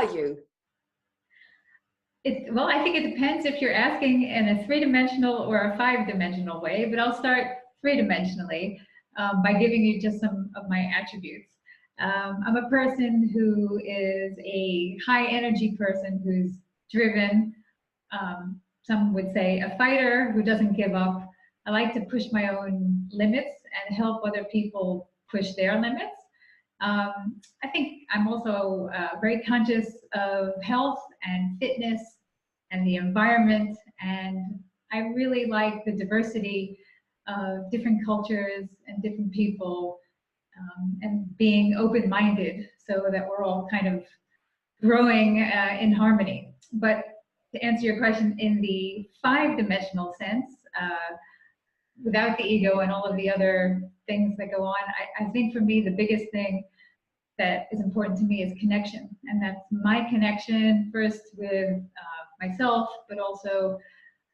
are you? Well, I think it depends if you're asking in a three-dimensional or a five-dimensional way, but I'll start three-dimensionally by giving you just some of my attributes. I'm a person who is a high-energy person who's driven. Some would say a fighter who doesn't give up. I like to push my own limits and help other people push their limits. I think I'm also very conscious of health and fitness and the environment, and I really like the diversity of different cultures and different people, and being open-minded so that we're all kind of growing in harmony. But to answer your question in the five-dimensional sense, without the ego and all of the other things that go on, I think for me the biggest thing that is important to me is connection. And that's my connection first with myself, but also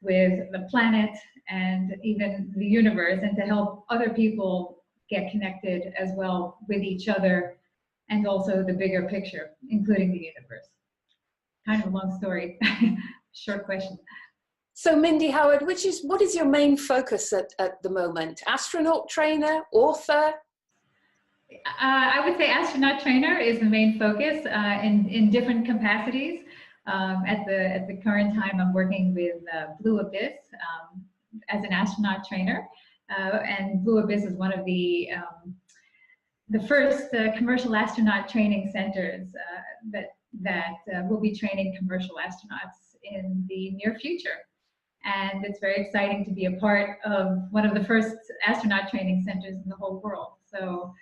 with the planet and even the universe, and to help other people get connected as well with each other and also the bigger picture, including the universe. Kind of a long story, short question. So Mindy Howard, what is your main focus at the moment? Astronaut trainer, author? I would say astronaut trainer is the main focus in different capacities. At the current time, I'm working with Blue Abyss as an astronaut trainer, and Blue Abyss is one of the first commercial astronaut training centers that will be training commercial astronauts in the near future. And it's very exciting to be a part of one of the first astronaut training centers in the whole world. So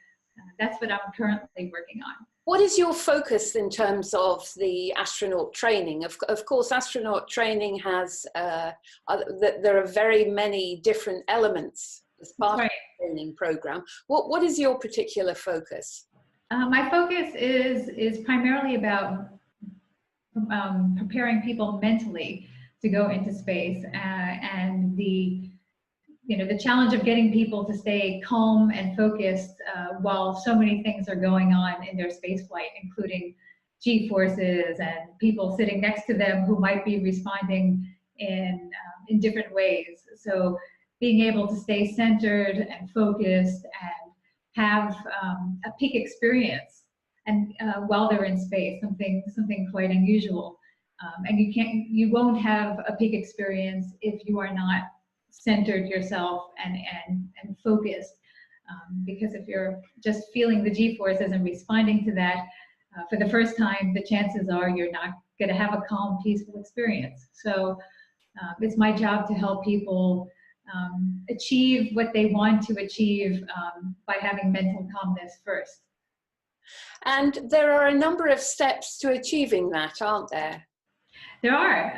that's what I'm currently working on. What is your focus in terms of the astronaut training? Of course, astronaut training has, there are very many different elements as part of the training program. What is your particular focus? My focus is primarily about preparing people mentally to go into space, and the challenge of getting people to stay calm and focused while so many things are going on in their space flight, including G-forces and people sitting next to them who might be responding in different ways. So being able to stay centered and focused and have a peak experience, and while they're in space, something quite unusual. And you won't have a peak experience if you are not centered yourself and focused, because if you're just feeling the G-forces and responding to that for the first time, the chances are you're not going to have a calm, peaceful experience. So it's my job to help people achieve what they want to achieve by having mental calmness first. And there are a number of steps to achieving that, aren't there? There are.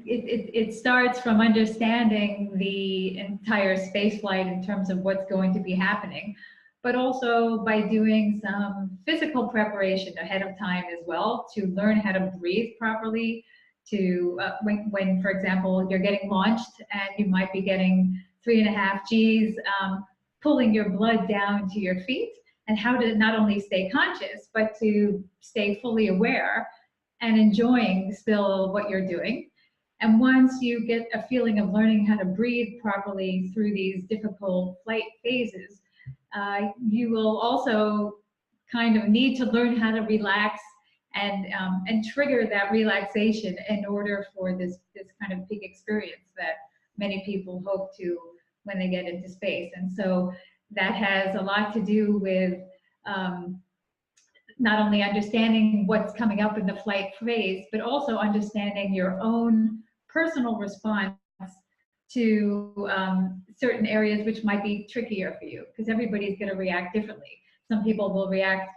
It starts from understanding the entire space flight in terms of what's going to be happening, but also by doing some physical preparation ahead of time as well, to learn how to breathe properly, to when for example, you're getting launched and you might be getting 3.5 Gs, pulling your blood down to your feet, and how to not only stay conscious, but to stay fully aware and enjoying still what you're doing. And once you get a feeling of learning how to breathe properly through these difficult flight phases, you will also kind of need to learn how to relax and trigger that relaxation in order for this kind of peak experience that many people hope to when they get into space. And so that has a lot to do with not only understanding what's coming up in the flight phase, but also understanding your own personal response to certain areas which might be trickier for you, because everybody's going to react differently. Some people will react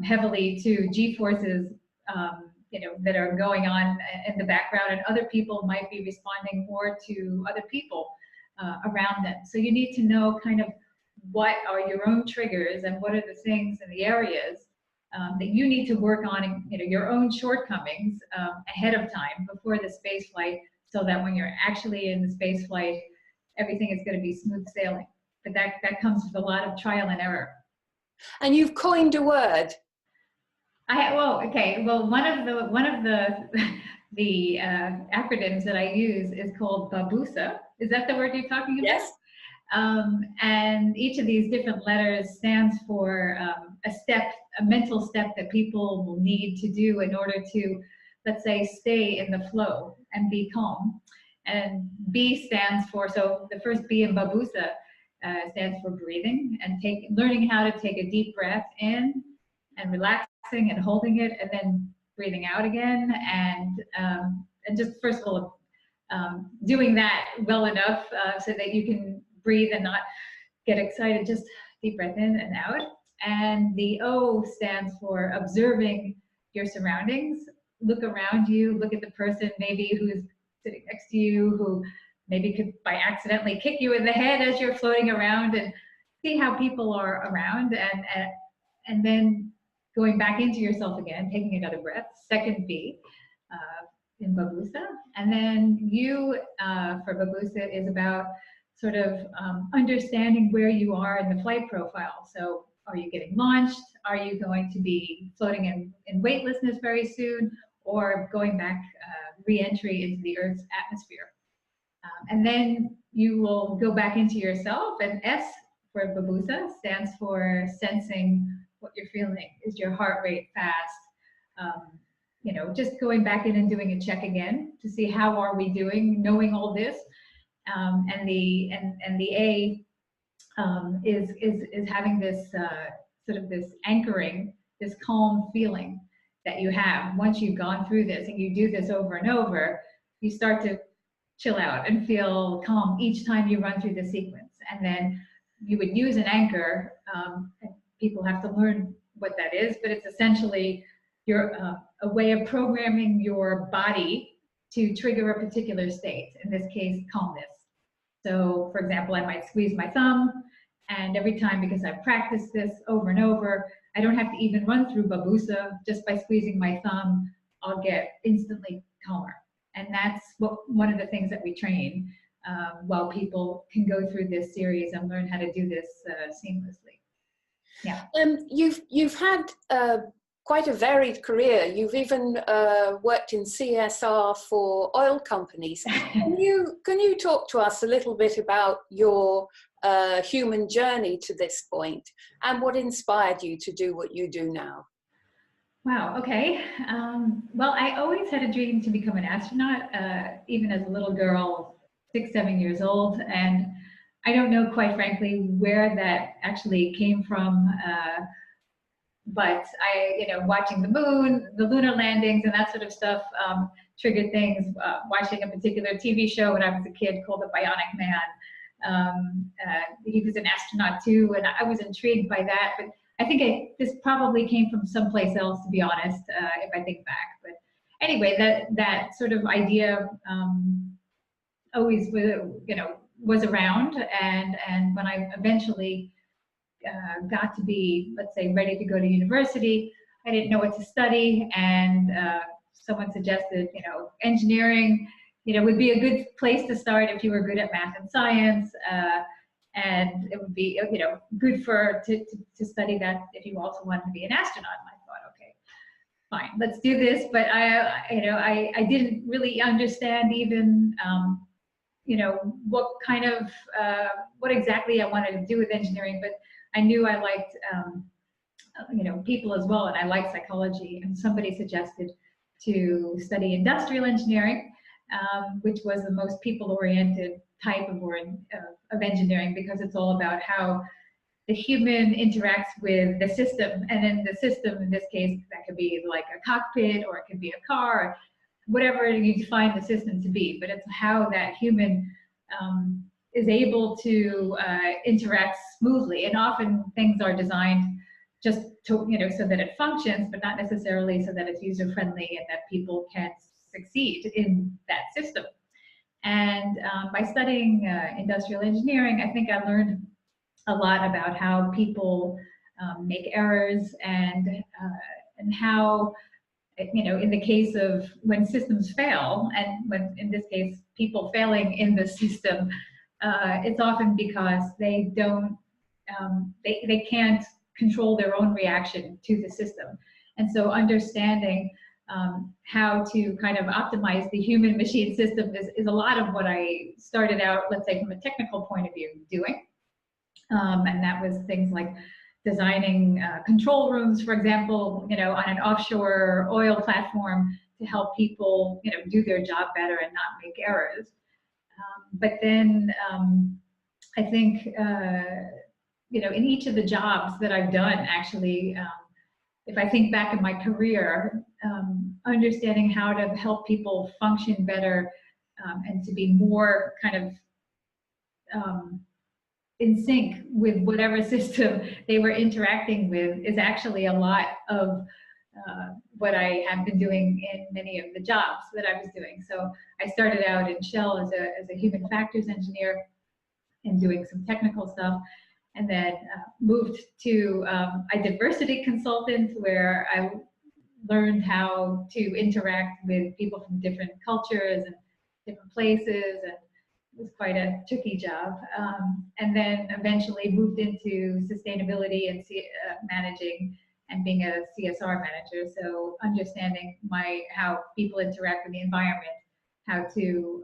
heavily to G-forces that are going on in the background, and other people might be responding more to other people around them. So you need to know kind of what are your own triggers and what are the things and the areas that you need to work on, your own shortcomings ahead of time before the space flight, so that when you're actually in the space flight, everything is going to be smooth sailing. But that comes with a lot of trial and error. And you've coined a word, Well, okay. Well, one of the the acronyms that I use is called BABUSA. Is that the word you're talking about? Yes. And each of these different letters stands for a mental step that people will need to do in order to, let's say, stay in the flow and be calm. And B stands for, so the first B in Babusa stands for breathing and learning how to take a deep breath in and relaxing and holding it and then breathing out again. And just first of all, doing that well enough so that you can breathe and not get excited, just deep breath in and out. And the O stands for observing your surroundings. Look around you, look at the person maybe who's sitting next to you, who maybe could by accidentally kick you in the head as you're floating around, and see how people are around, and then going back into yourself again, taking another breath, second B in Babusa. And then U for Babusa is about sort of understanding where you are in the flight profile. So are you getting launched? Are you going to be floating in weightlessness very soon, or going back re-entry into the Earth's atmosphere? And then you will go back into yourself, and S for Babusa stands for sensing what you're feeling. Is your heart rate fast? You know, just going back in and doing a check again to see how are we doing, knowing all this. And the A is having this sort of this anchoring, this calm feeling that you have once you've gone through this, and you do this over and over. You start to chill out and feel calm each time you run through the sequence. And then you would use an anchor. And people have to learn what that is, but it's essentially a way of programming your body to trigger a particular state, in this case, calmness. So, for example, I might squeeze my thumb, and every time, because I've practiced this over and over, I don't have to even run through Babusa. Just by squeezing my thumb, I'll get instantly calmer. And that's one of the things that we train while people can go through this series and learn how to do this seamlessly. Yeah. You've had quite a varied career. You've even worked in CSR for oil companies. Can you talk to us a little bit about your human journey to this point, and what inspired you to do what you do now? Wow, okay. Well, I always had a dream to become an astronaut, even as a little girl, 6, 7 years old. And I don't know, quite frankly, where that actually came from. But watching the moon, the lunar landings, and that sort of stuff triggered things. Watching a particular TV show when I was a kid called The Bionic Man. He was an astronaut too, and I was intrigued by that. But I think this probably came from someplace else, to be honest, if I think back. But anyway, that sort of idea always was around, and when I eventually got to be, let's say, ready to go to university, I didn't know what to study, and someone suggested, engineering, would be a good place to start if you were good at math and science, and it would be, good to study that if you also wanted to be an astronaut. And I thought, okay, fine, let's do this. But I didn't really understand even, what exactly I wanted to do with engineering, but I knew I liked, people as well, and I liked psychology. And somebody suggested to study industrial engineering, which was the most people-oriented type of engineering, because it's all about how the human interacts with the system. And in the system, in this case, that could be like a cockpit, or it could be a car, or whatever you define the system to be. But it's how that human is able to interact smoothly. And often things are designed just to, so that it functions, but not necessarily so that it's user-friendly and that people can succeed in that system. And by studying industrial engineering, I think I learned a lot about how people make errors, and how, in the case of when systems fail, and when, in this case, people failing in the system, it's often because they don't, they can't control their own reaction to the system. And so understanding how to kind of optimize the human machine system is a lot of what I started out, let's say, from a technical point of view, doing. And that was things like designing control rooms, for example, on an offshore oil platform to help people, do their job better and not make errors. But then I think, in each of the jobs that I've done, actually, if I think back in my career, understanding how to help people function better and to be more kind of in sync with whatever system they were interacting with is actually a lot of what I have been doing in many of the jobs that I was doing. So I started out in Shell as a human factors engineer and doing some technical stuff, and then moved to a diversity consultant where I learned how to interact with people from different cultures and different places, and it was quite a tricky job. And then eventually moved into sustainability and managing and being a CSR manager. So understanding how people interact with the environment, how to,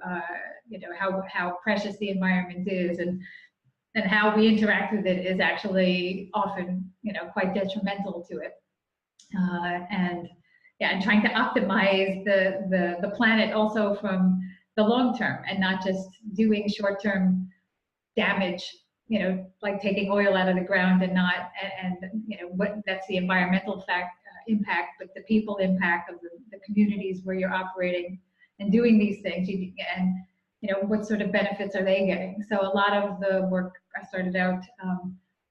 how precious the environment is, and how we interact with it is actually often, quite detrimental to it. And trying to optimize the planet also from the long term, and not just doing short-term damage, like taking oil out of the ground and not, what that's the environmental impact, but the people impact of the communities where you're operating and doing these things, and what sort of benefits are they getting? So a lot of the work I started out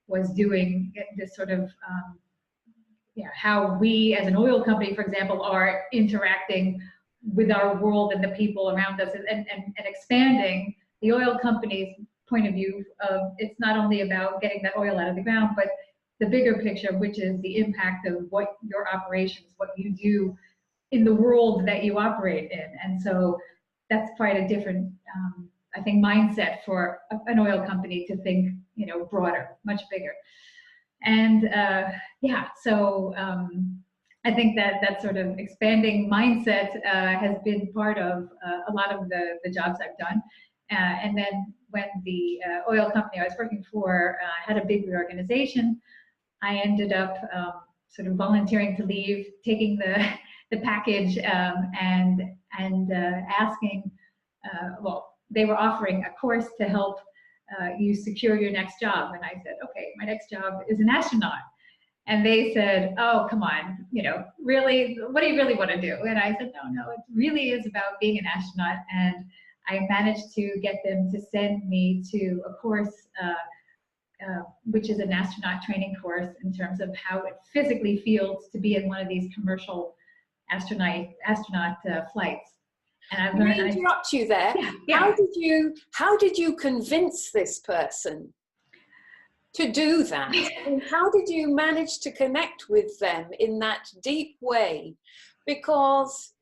was doing this sort of, how we as an oil company, for example, are interacting with our world and the people around us, and expanding the oil company's point of view of it's not only about getting that oil out of the ground, but the bigger picture, which is the impact of what your operations, what you do in the world that you operate in. And so that's quite a different, I think, mindset for an oil company to think, broader, much bigger. And so I think that sort of expanding mindset has been part of a lot of the jobs I've done. And then when the oil company I was working for had a big reorganization, I ended up sort of volunteering to leave, taking the package and asking, they were offering a course to help you secure your next job. And I said, okay, my next job is an astronaut. And they said, oh, come on, really, what do you really want to do? And I said, no, it really is about being an astronaut. And I managed to get them to send me to a course, which is an astronaut training course in terms of how it physically feels to be in one of these commercial astronaut flights. And I've learned. Let me interrupt you there. Yeah. How did you convince this person to do that? And how did you manage to connect with them in that deep way? Because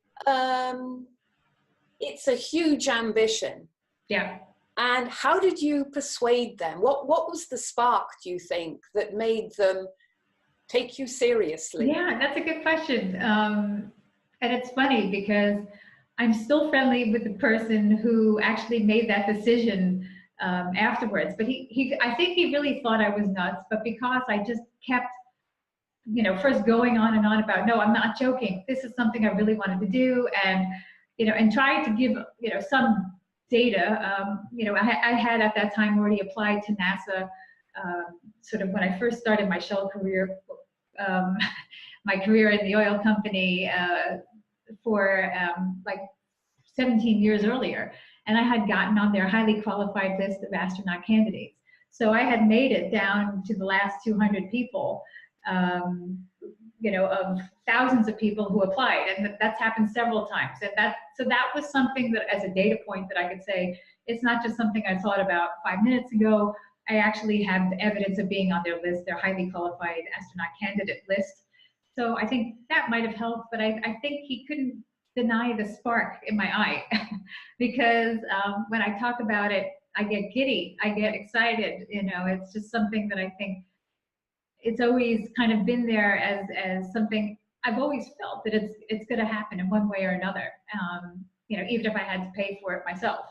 it's a huge ambition. Yeah. And how did you persuade them? What was the spark, do you think, that made them take you seriously? Yeah, that's a good question. And it's funny because I'm still friendly with the person who actually made that decision afterwards. But I think he really thought I was nuts, but because I just kept, first going on and on about, no, I'm not joking. This is something I really wanted to do. And, and trying to give, some data. I had at that time already applied to NASA, sort of when I first started my Shell career, my career in the oil company for like 17 years earlier. And I had gotten on their highly qualified list of astronaut candidates. So I had made it down to the last 200 people, of thousands of people who applied, and that's happened several times. And so that was something that, as a data point, that I could say, it's not just something I thought about 5 minutes ago. I actually have the evidence of being on their list, their highly qualified astronaut candidate list. So I think that might have helped, but I think he couldn't deny the spark in my eye because when I talk about it, I get giddy, I get excited. It's just something that I think it's always kind of been there as something I've always felt that it's going to happen in one way or another. You know, even if I had to pay for it myself.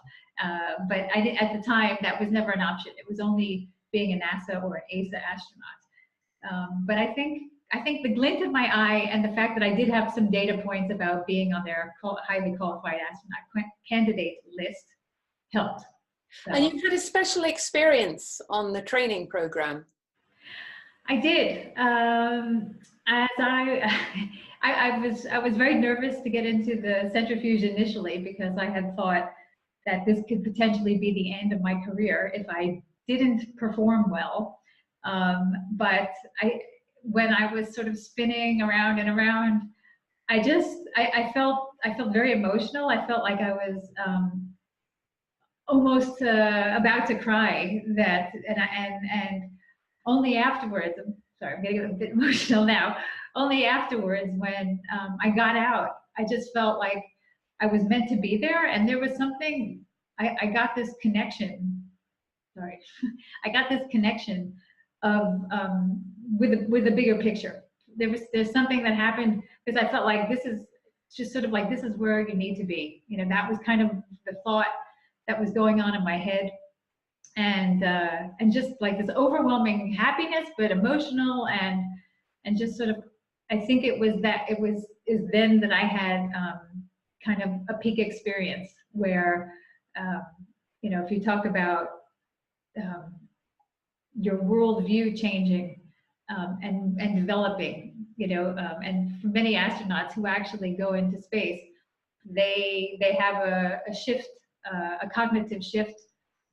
But at the time, that was never an option. It was only being a NASA or an ESA astronaut. But I think the glint of my eye and the fact that I did have some data points about being on their highly qualified astronaut candidate list helped. So, and you've had a special experience on the training program. I did. As I was very nervous to get into the centrifuge initially because I had thought that this could potentially be the end of my career if I didn't perform well. But when I was sort of spinning around and around, I felt very emotional. I felt like I was almost about to cry. And only afterwards, I'm sorry, I'm getting a bit emotional now. Only afterwards, when I got out, I just felt like I was meant to be there, and there was something. I got this connection. Sorry, I got this connection of with a bigger picture. There's something that happened because I felt like this is just sort of like this is where you need to be. You know, that was kind of the thought that was going on in my head. And just like this overwhelming happiness, but emotional and just sort of, I think it was then that I had kind of a peak experience where, you know, if you talk about your worldview changing and developing, you know, and for many astronauts who actually go into space, they have a shift, a cognitive shift,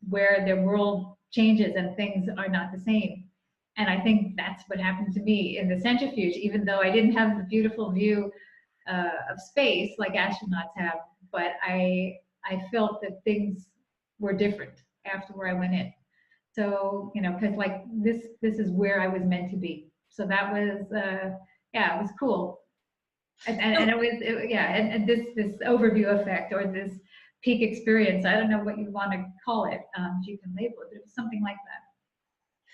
where their world changes and things are not the same. And I think that's what happened to me in the centrifuge, even though I didn't have the beautiful view of space like astronauts have, but I felt that things were different after where I went in. So, you know, because like this is where I was meant to be. So that was, yeah, it was cool. And it was, yeah, and this overview effect or this peak experience, I don't know what you want to call it, you can label it, but it was something like that.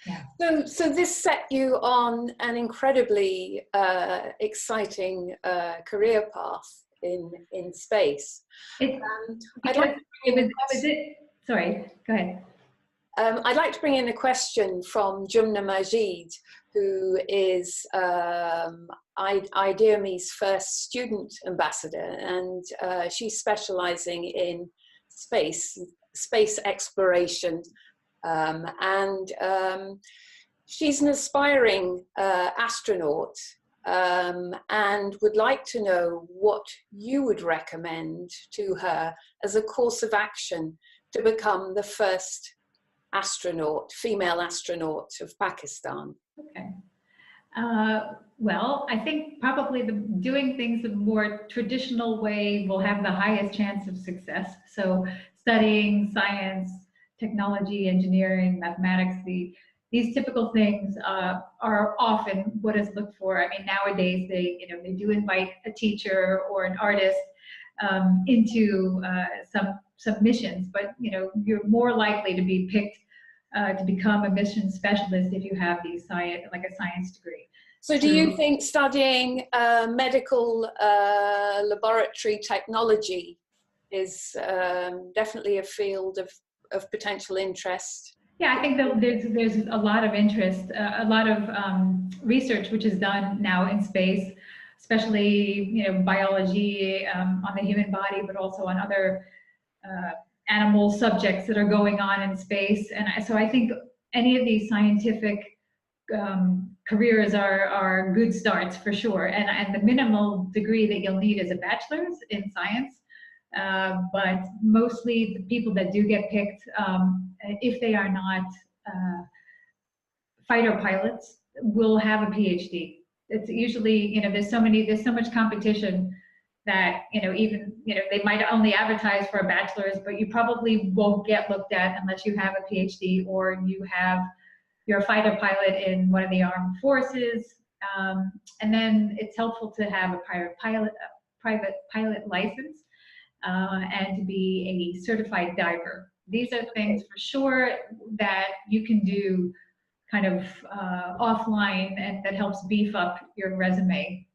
Yeah. So this set you on an incredibly exciting career path in space. Sorry, go ahead. I'd like to bring in a question from Jumna Majid, who is ideaXme's first student ambassador, and she's specializing in space exploration, and she's an aspiring astronaut, and would like to know what you would recommend to her as a course of action to become the first female astronaut of Pakistan. Okay. Well, I think probably doing things the more traditional way will have the highest chance of success. So studying science, technology, engineering, mathematics, these typical things are often what is looked for. I mean, nowadays they do invite a teacher or an artist into some missions, but you're more likely to be picked to become a mission specialist if you have a science degree. So do you think studying medical laboratory technology is definitely a field of potential interest? Yeah, I think that there's a lot of interest, a lot of research which is done now in space, especially biology on the human body, but also on other animal subjects that are going on in space. And so I think any of these scientific careers are good starts for sure. And the minimal degree that you'll need is a bachelor's in science. But mostly the people that do get picked, if they are not fighter pilots, will have a Ph.D. It's usually, there's so much competition that, even, they might only advertise for a bachelor's, but you probably won't get looked at unless you have a Ph.D. or you're a fighter pilot in one of the armed forces. And then it's helpful to have a private pilot license and to be a certified diver. These are things for sure that you can do kind of offline, and that helps beef up your resume.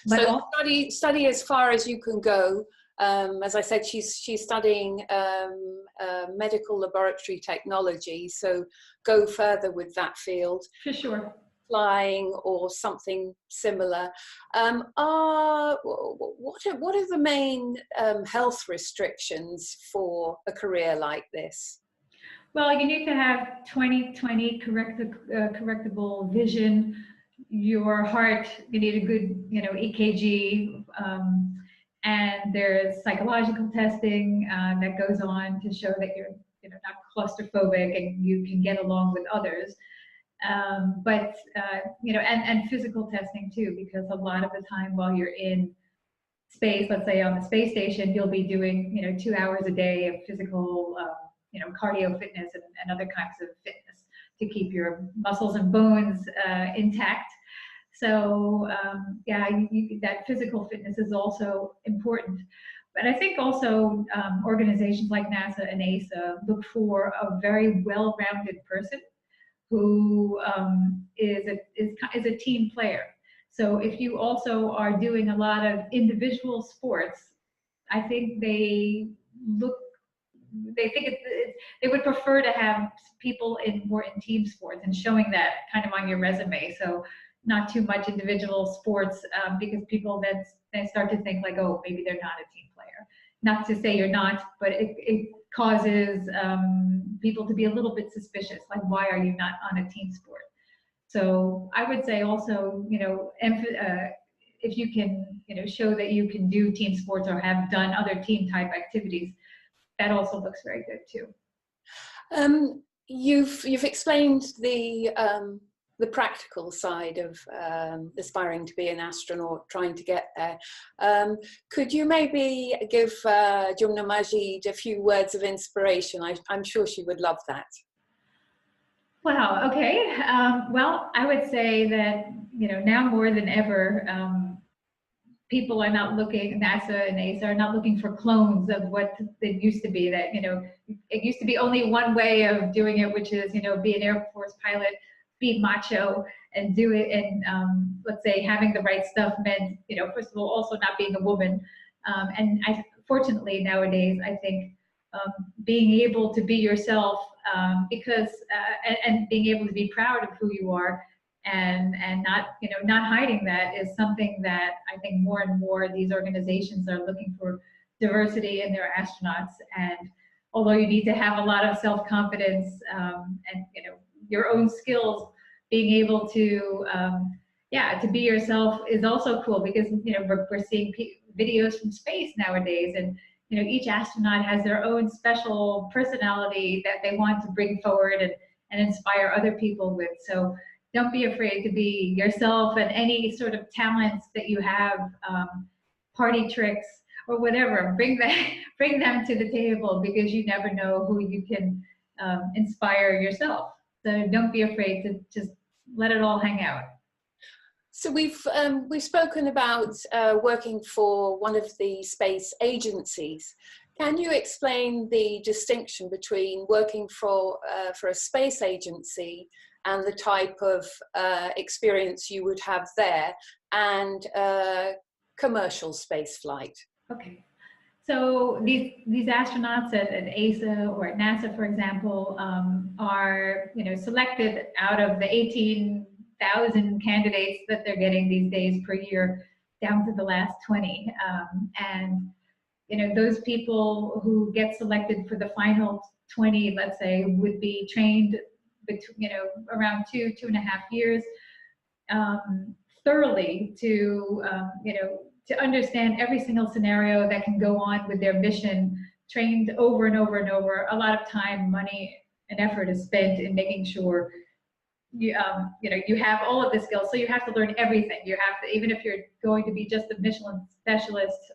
But So study as far as you can go. As I said, she's studying medical laboratory technology, so go further with that field. for sure. Flying or something similar. What are the main health restrictions for a career like this? Well, you need to have 20/20 correctable vision. Your heart, you need a good, EKG, and there's psychological testing that goes on to show that you're, not claustrophobic and you can get along with others. And physical testing too, because a lot of the time while you're in space, let's say on the space station, you'll be doing, 2 hours a day of physical, cardio fitness and other kinds of fitness to keep your muscles and bones intact. So that physical fitness is also important. But I think also organizations like NASA and ESA look for a very well-rounded person who is a team player. So if you also are doing a lot of individual sports, I think they would prefer to have people more in team sports and showing that kind of on your resume. So not too much individual sports, because people then start to think like, oh, maybe they're not a team player. Not to say you're not, but it causes people to be a little bit suspicious, like, why are you not on a team sport? So I would say also, if you can, show that you can do team sports or have done other team type activities, that also looks very good too. You've explained the practical side of aspiring to be an astronaut, trying to get there. Could you maybe give Jumna Majid a few words of inspiration? I'm sure she would love that. Wow, okay. Well, I would say that, now more than ever, people are not looking, NASA and ESA are not looking for clones of what it used to be, that, it used to be only one way of doing it, which is, be an Air Force pilot, be macho and do it. And let's say having the right stuff meant, first of all, also not being a woman. Fortunately nowadays, I think being able to be yourself, because and being able to be proud of who you are, and not hiding that, is something that I think more and more these organizations are looking for diversity in their astronauts. And although you need to have a lot of self-confidence and your own skills, being able to to be yourself is also cool, because we're seeing videos from space nowadays, and each astronaut has their own special personality that they want to bring forward and inspire other people with. So don't be afraid to be yourself, and any sort of talents that you have, party tricks or whatever, bring them to the table, because you never know who you can inspire yourself. So don't be afraid to just let it all hang out. So we've spoken about working for one of the space agencies. Can you explain the distinction between working for a space agency and the type of experience you would have there, and commercial space flight? Okay. So these astronauts at ESA or at NASA, for example, are selected out of the 18,000 candidates that they're getting these days per year, down to the last 20. And those people who get selected for the final 20, let's say, would be trained between around 2.5 years, thoroughly to understand every single scenario that can go on with their mission, trained over and over and over. A lot of time, money, and effort is spent in making sure you have all of the skills. So you have to learn everything. You have to, even if you're going to be just a Michelin specialist,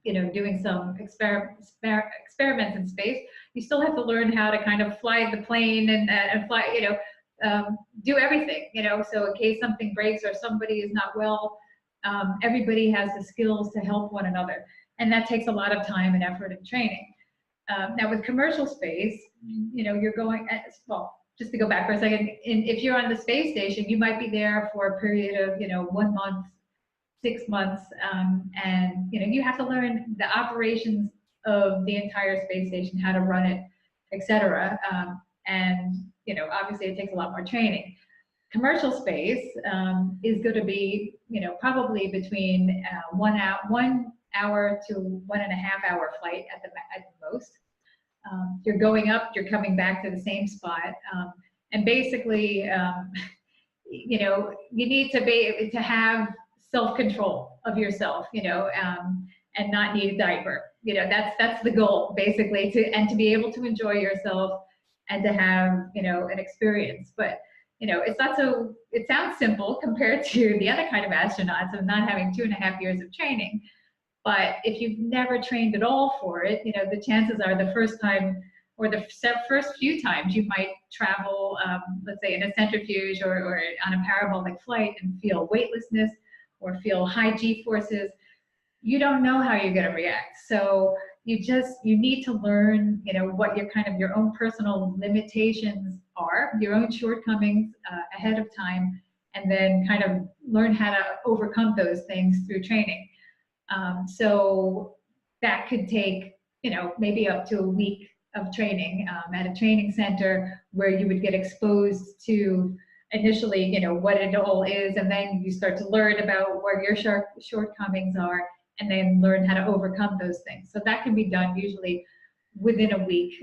doing some experiments in space, you still have to learn how to kind of fly the plane and fly, do everything, so in case something breaks or somebody is not well, everybody has the skills to help one another. And that takes a lot of time and effort and training. Now with commercial space, you're going, well, just to go back for a second, if you're on the space station, you might be there for a period of, 1 month, 6 months, and you have to learn the operations of the entire space station, how to run it, etc. And obviously it takes a lot more training. Commercial space is going to be probably between 1 hour to 1.5 hour flight at the most. You're going up, you're coming back to the same spot, and basically you need to have self-control of yourself, and not need a diaper. That's the goal, basically, to be able to enjoy yourself and to have an experience. But it's not so. It sounds simple compared to the other kind of astronauts of not having 2.5 years of training. But if you've never trained at all for it, the chances are the first time or the first few times you might travel, let's say in a centrifuge or on a parabolic flight, and feel weightlessness or feel high G-forces. You don't know how you're going to react. So you need to learn, what your own personal limitations are, your own shortcomings ahead of time, and then kind of learn how to overcome those things through training. So that could take, maybe up to a week of training at a training center where you would get exposed to initially, what it all is, and then you start to learn about where your shortcomings are, and then learn how to overcome those things. So that can be done usually within a week,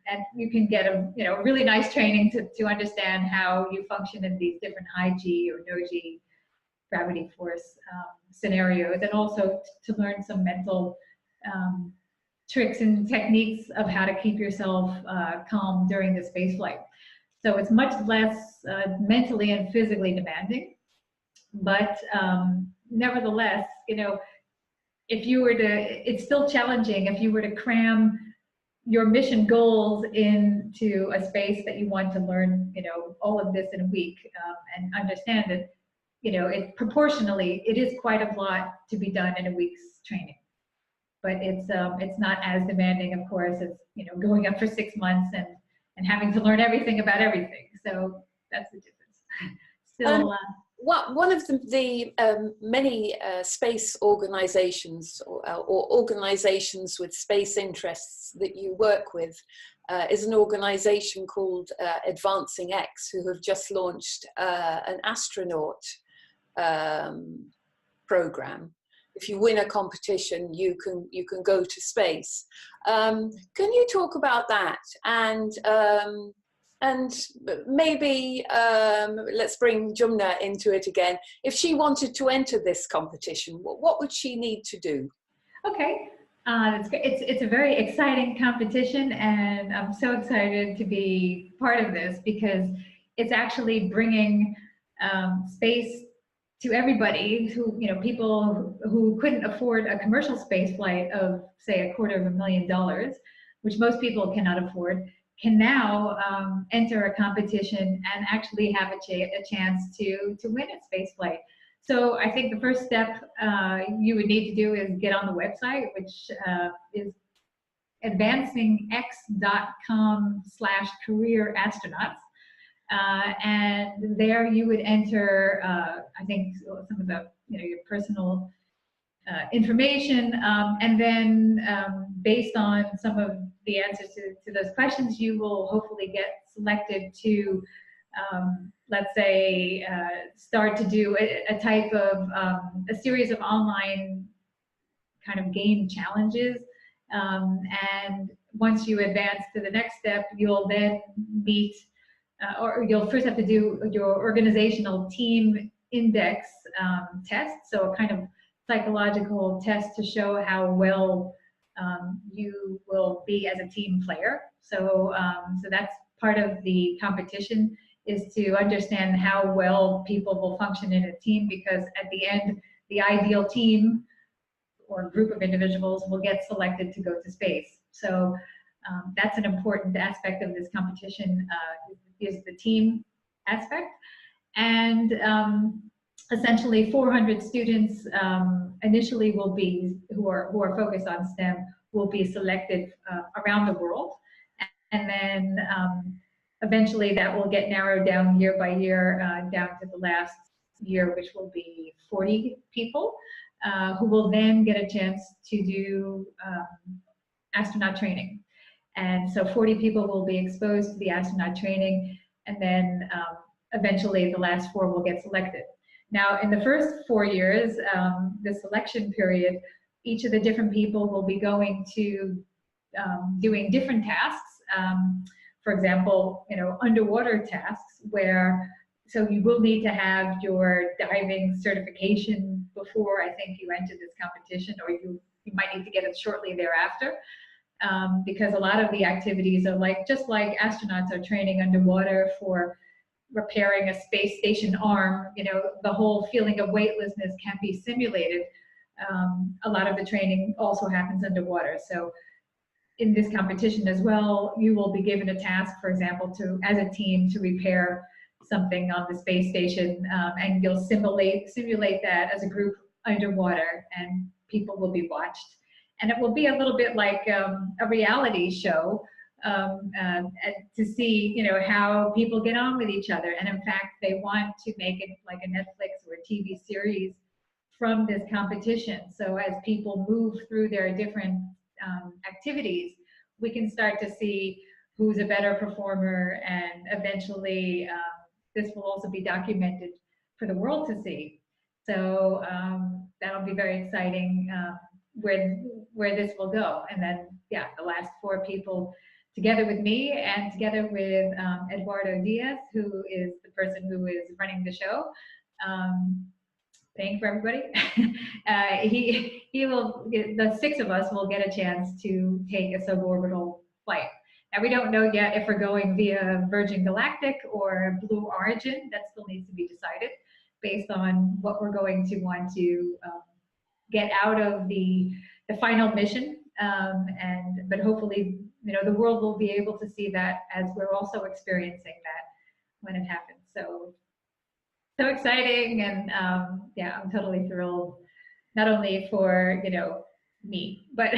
and you can get a really nice training to understand how you function in these different high G or no G gravity force scenarios, and also to learn some mental tricks and techniques of how to keep yourself calm during the space flight. So it's much less mentally and physically demanding, but nevertheless, if you were to, it's still challenging if you were to cram your mission goals into a space that you want to learn, all of this in a week, and understand it. It proportionally, it is quite a lot to be done in a week's training, but it's not as demanding, of course, as going up for 6 months and having to learn everything about everything. So that's the difference. Still, one of the many space organizations or organizations with space interests that you work with is an organization called AdvancingX, who have just launched an astronaut program. If you win a competition, you can go to space. Can you talk about that? And maybe let's bring Jumna into it again. If she wanted to enter this competition, what would she need to do? Okay, that's great. It's a very exciting competition, and I'm so excited to be part of this because it's actually bringing space to everybody who, people who couldn't afford a commercial space flight of, say, $250,000, which most people cannot afford, can now enter a competition and actually have a chance to win a space flight. So I think the first step you would need to do is get on the website, which is advancingx.com/career-astronauts. And there you would enter, I think, some of the, your personal information, and then based on some of the answers to those questions, you will hopefully get selected to, let's say, start to do a type of, a series of online kind of game challenges. And once you advance to the next step, you'll then meet, or you'll first have to do your organizational team index test, so a kind of psychological test to show how well you will be as a team player. So, so that's part of the competition, is to understand how well people will function in a team, because at the end, the ideal team or group of individuals will get selected to go to space. So that's an important aspect of this competition, is the team aspect. And essentially 400 students initially will be, who are focused on STEM, will be selected around the world. And then eventually that will get narrowed down year by year, down to the last year, which will be 40 people, who will then get a chance to do astronaut training. And so 40 people will be exposed to the astronaut training, and then eventually the last 4 will get selected. Now, in the first 4 years, the selection period, each of the different people will be going to doing different tasks. For example, underwater tasks where, so you will need to have your diving certification before I think you enter this competition, or you might need to get it shortly thereafter. Because a lot of the activities are just like astronauts are training underwater for repairing a space station arm, the whole feeling of weightlessness can be simulated. A lot of the training also happens underwater. So in this competition as well, you will be given a task, for example, as a team to repair something on the space station, and you'll simulate that as a group underwater, and people will be watched. And it will be a little bit like a reality show to see, how people get on with each other. And in fact, they want to make it like a Netflix or a TV series from this competition. So as people move through their different activities, we can start to see who's a better performer, and eventually this will also be documented for the world to see. So that'll be very exciting. Where this will go. And then, yeah, the last 4 people, together with me and together with Eduardo Diaz, who is the person who is running the show, paying for everybody, he will, the 6 of us will get a chance to take a suborbital flight. Now, we don't know yet if we're going via Virgin Galactic or Blue Origin. That still needs to be decided based on what we're going to want to get out of the final mission, but hopefully, the world will be able to see that as we're also experiencing that when it happens. So exciting, and yeah, I'm totally thrilled, not only for me, but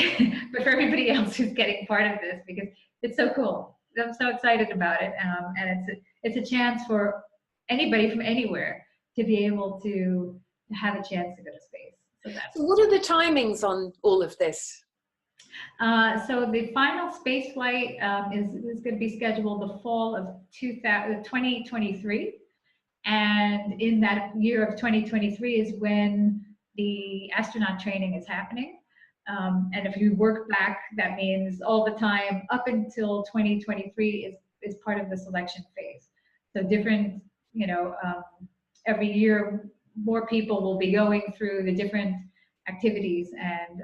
but for everybody else who's getting part of this, because it's so cool. I'm so excited about it, and it's a chance for anybody from anywhere to be able to have a chance to go to space. So what are the timings on all of this? So the final space flight is going to be scheduled the fall of 2023. And in that year of 2023 is when the astronaut training is happening. And if you work back, that means all the time up until 2023 is part of the selection phase. So different, every year, more people will be going through the different activities and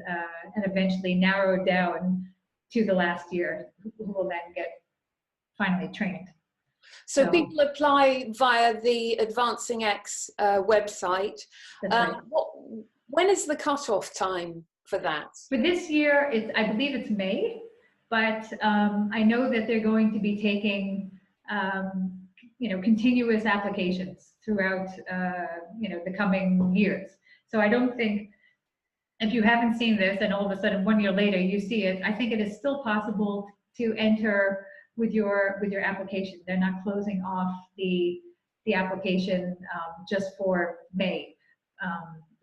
eventually narrow down to the last year, who will then get finally trained. So people apply via the AdvancingX website. Right. When is the cutoff time for that? For this year, I believe it's May, but I know that they're going to be taking continuous applications throughout, the coming years. So I don't think, if you haven't seen this and all of a sudden 1 year later you see it, I think it is still possible to enter with your application. They're not closing off the application just for May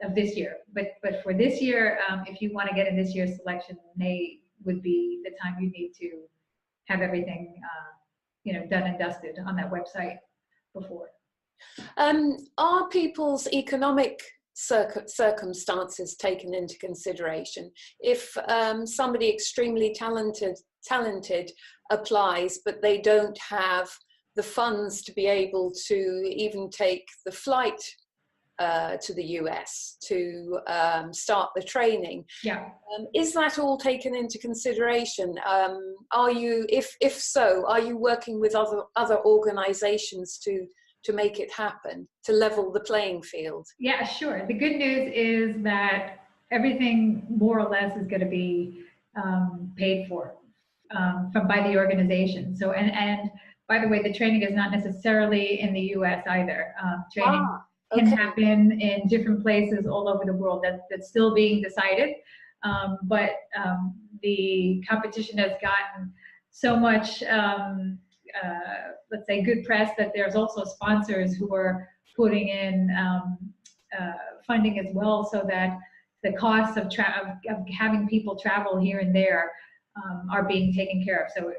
of this year. But for this year, if you want to get in this year's selection, May would be the time you need to have everything done and dusted on that website before. Are people's economic circumstances taken into consideration? If somebody extremely talented applies, but they don't have the funds to be able to even take the flight to the US to start the training. Yeah. Is that all taken into consideration? Are you, if so, are you working with other organizations to make it happen, to level the playing field? Yeah, sure. The good news is that everything more or less is going to be paid for by the organization. So, and by the way, the training is not necessarily in the US either. Training can happen in different places all over the world. That's still being decided. But the competition has gotten so much, let's say, good press that there's also sponsors who are putting in funding as well, so that the costs of having people travel here and there are being taken care of. So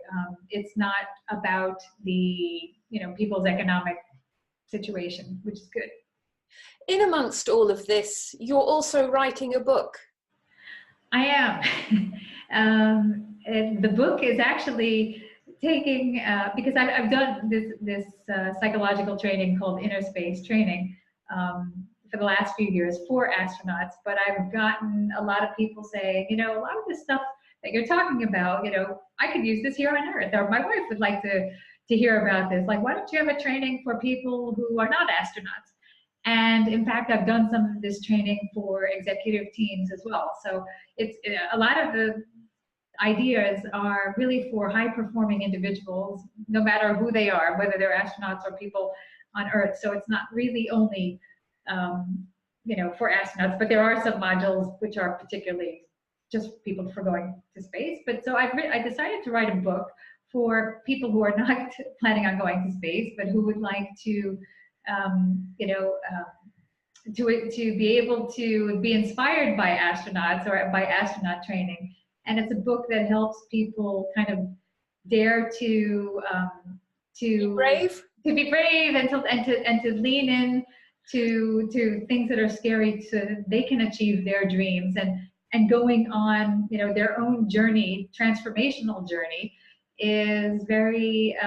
it's not about the people's economic situation, which is good. In amongst all of this, you're also writing a book. I am. And the book is actually taking, because I've done this psychological training called inner space training for the last few years for astronauts, but I've gotten a lot of people saying, a lot of this stuff that you're talking about, I could use this here on Earth, or my wife would like to hear about this. Like, why don't you have a training for people who are not astronauts? And in fact, I've done some of this training for executive teams as well. So it's a lot of the ideas are really for high-performing individuals, no matter who they are, whether they're astronauts or people on Earth. So it's not really only, for astronauts, but there are some modules which are particularly just people for going to space. But so I decided to write a book for people who are not planning on going to space, but who would like to, to be able to be inspired by astronauts or by astronaut training. And it's a book that helps people kind of dare to be brave and to lean in to things that are scary, so that they can achieve their dreams, and going on their own journey, transformational journey, is very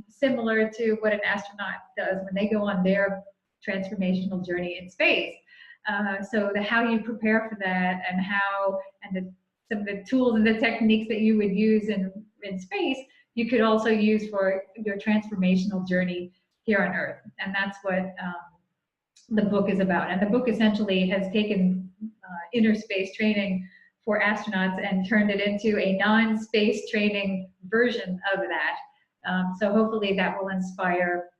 similar to what an astronaut does when they go on their transformational journey in space. So how you prepare for that, and some of the tools and the techniques that you would use in space, you could also use for your transformational journey here on Earth. And that's what the book is about. And the book essentially has taken inner space training for astronauts and turned it into a non-space training version of that. So hopefully that will inspire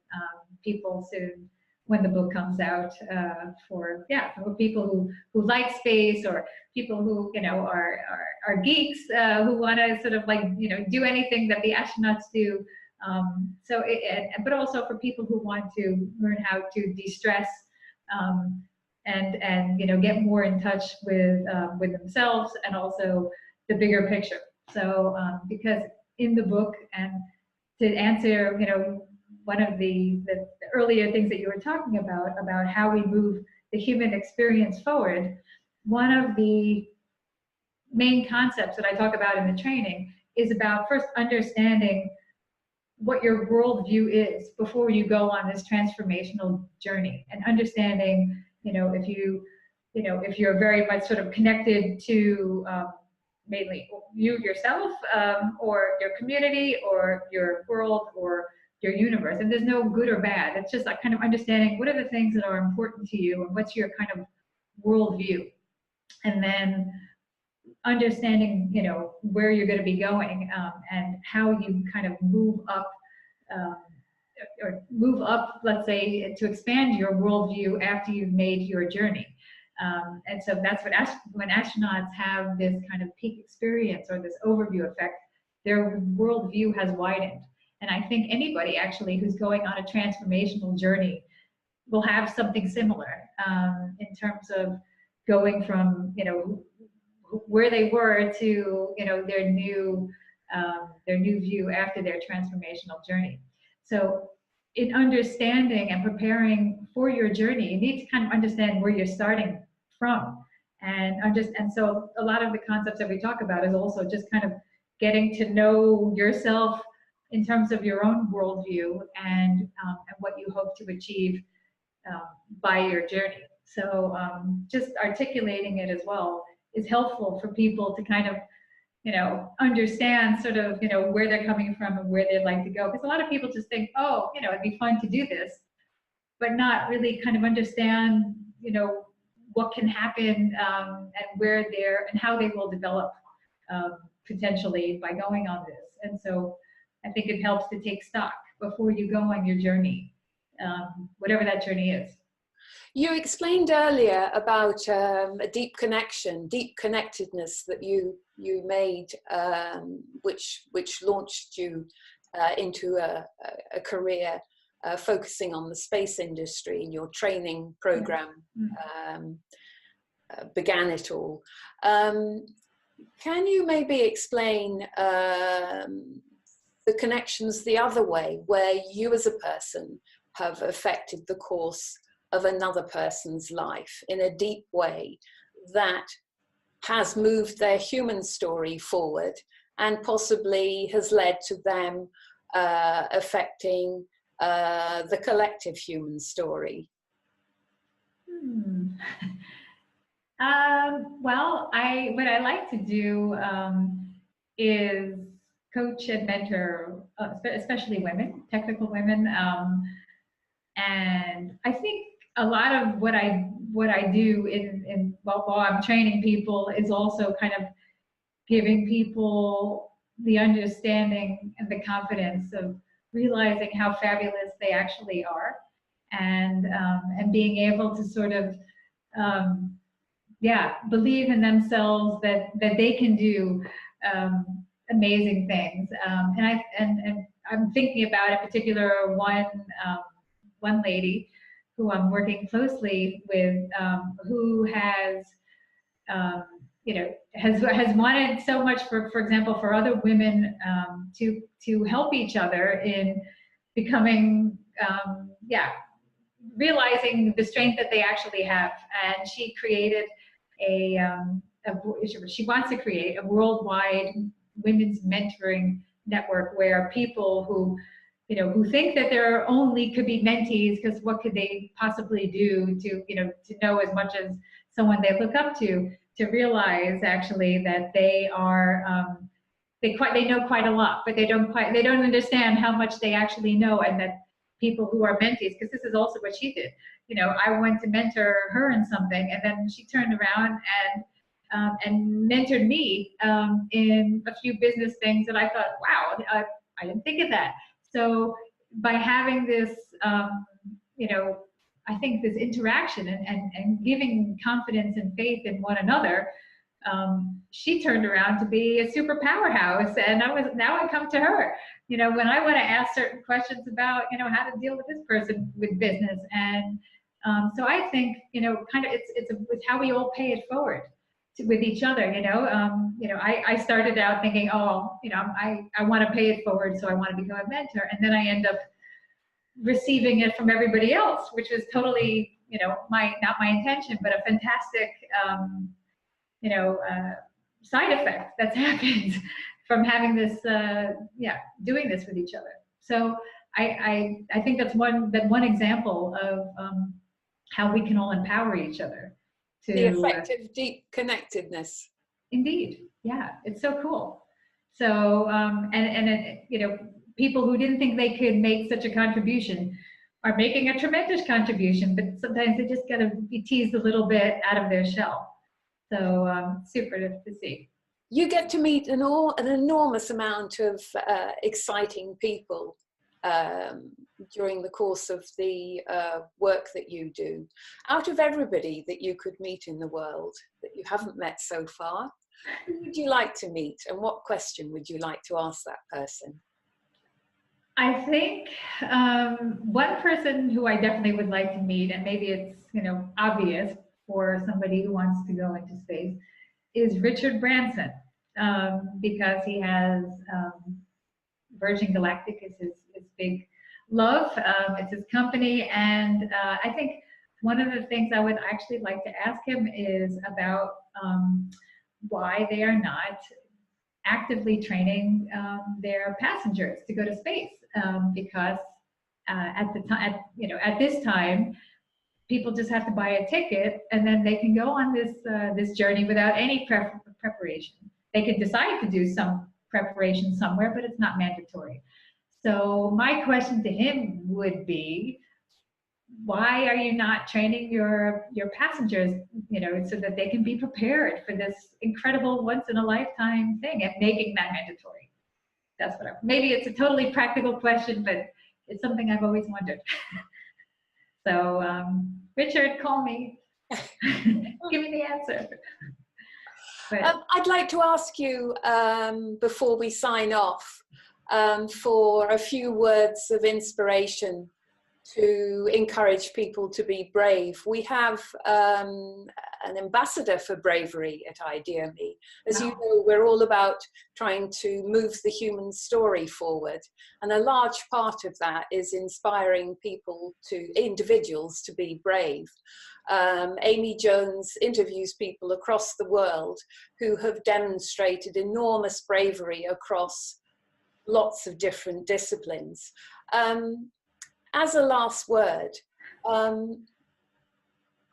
people soon when the book comes out, for people who like space, or people who are geeks, who want to sort of do anything that the astronauts do. But also for people who want to learn how to de-stress, and get more in touch with themselves, and also the bigger picture. So because in the book, and to answer one of the earlier things that you were talking about how we move the human experience forward, one of the main concepts that I talk about in the training is about first understanding what your worldview is before you go on this transformational journey, and understanding, if you're very much sort of connected to mainly you yourself, or your community, or your world, or your universe. And there's no good or bad. It's just like kind of understanding what are the things that are important to you, and what's your kind of worldview, and then understanding where you're going to be going, and how you kind of move up, let's say, to expand your worldview after you've made your journey. And so that's what when astronauts have this kind of peak experience, or this overview effect, their worldview has widened. And I think anybody actually who's going on a transformational journey will have something similar, in terms of going from where they were to their new view after their transformational journey. So in understanding and preparing for your journey, you need to kind of understand where you're starting from, and so a lot of the concepts that we talk about is also just kind of getting to know yourself in terms of your own worldview, and what you hope to achieve by your journey. So just articulating it as well is helpful for people to kind of, understand sort of, where they're coming from and where they'd like to go. Because a lot of people just think, oh, it'd be fun to do this, but not really kind of understand, what can happen, and where and how they will develop potentially by going on this. And so I think it helps to take stock before you go on your journey, whatever that journey is. You explained earlier about a deep connection, deep connectedness that you made, which launched you into a career focusing on the space industry, and your training program began it all. Can you maybe explain the connections the other way, where you as a person have affected the course of another person's life in a deep way that has moved their human story forward and possibly has led to them affecting the collective human story? Well, what I like to do is coach and mentor, especially women, technical women, and I think a lot of what I do while I'm training people is also kind of giving people the understanding and the confidence of realizing how fabulous they actually are, and being able to sort of believe in themselves that they can do amazing things. And I'm thinking about in particular one lady who I'm working closely with, who has has wanted so much for example, for other women to help each other in becoming realizing the strength that they actually have. And she created she wants to create a worldwide women's mentoring network where people who think that there only could be mentees, because what could they possibly do to know as much as someone they look up to realize actually that they are they know quite a lot, but they don't understand how much they actually know, and that people who are mentees, because this is also what she did. I went to mentor her in something, and then she turned around and mentored me in a few business things that I thought, wow, I didn't think of that. So by having this, I think this interaction and giving confidence and faith in one another, she turned around to be a super powerhouse. And now I come to her, when I want to ask certain questions about, how to deal with this person with business. And so I think, kind of it's how we all pay it forward with each other. I started out thinking, I want to pay it forward, so I want to become a mentor. And then I end up receiving it from everybody else, which was totally, not my intention, but a fantastic, side effect that's happened from having this, doing this with each other. So I think that's one example of how we can all empower each other. The effective deep connectedness. Indeed, yeah, it's so cool. So people who didn't think they could make such a contribution are making a tremendous contribution, but sometimes they just got to be teased a little bit out of their shell. So super to see. You get to meet an enormous amount of exciting people during the course of the work that you do. Out of everybody that you could meet in the world that you haven't met so far, who would you like to meet, and what question would you like to ask that person? I think one person who I definitely would like to meet, and maybe it's obvious for somebody who wants to go into space, is Richard Branson, because he has Virgin Galactic is his big love. It's his company, and I think one of the things I would actually like to ask him is about why they are not actively training their passengers to go to space, because at this time, people just have to buy a ticket and then they can go on this journey without any preparation. They could decide to do some preparation somewhere, but it's not mandatory. So my question to him would be, why are you not training your passengers, so that they can be prepared for this incredible once-in-a-lifetime thing, and making that mandatory? That's what maybe it's a totally practical question, but it's something I've always wondered. So Richard, call me. Give me the answer. I'd like to ask you, before we sign off, for a few words of inspiration to encourage people to be brave. We have an ambassador for bravery at ideaXme. As you know, we're all about trying to move the human story forward. And a large part of that is inspiring people, individuals, to be brave. Amy Jones interviews people across the world who have demonstrated enormous bravery across lots of different disciplines. As a last word,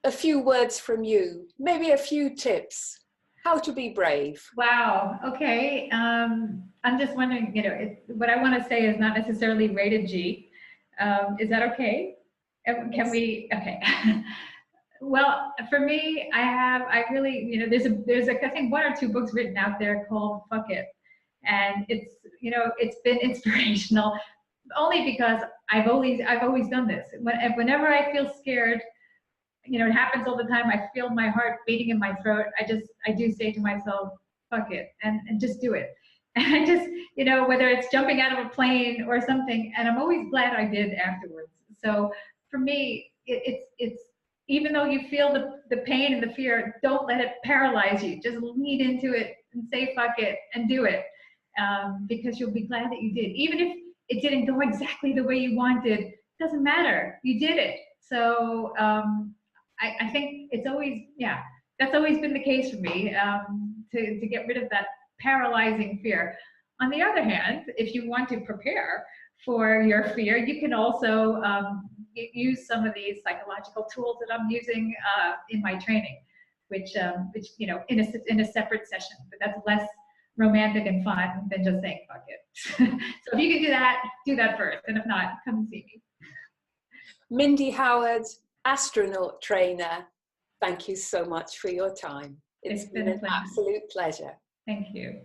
a few words from you, maybe a few tips, how to be brave. Wow, okay. I'm just wondering, you know, what I want to say is not necessarily rated G. Is that okay? Can we, okay. Well, for me, I really, you know, there's I think 1 or 2 books written out there called Fuck It. And it's, you know, it's been inspirational only because I've always done this. Whenever I feel scared, you know, it happens all the time. I feel my heart beating in my throat. I do say to myself, fuck it, and just do it. And I just, you know, whether it's jumping out of a plane or something, and I'm always glad I did afterwards. So for me, it's even though you feel the pain and the fear, don't let it paralyze you. Just lead into it and say fuck it and do it, because you'll be glad that you did. Even if it didn't go exactly the way you wanted, doesn't matter. You did it. So I think it's always, yeah, that's always been the case for me, to get rid of that paralyzing fear. On the other hand, if you want to prepare for your fear, you can also use some of these psychological tools that I'm using in my training, which you know, in a separate session, but that's less romantic and fun than just saying fuck it. So if you can do that first, and if not, come and see me. Mindy Howard, astronaut trainer, thank you so much for your time. It's been an absolute pleasure. Thank you.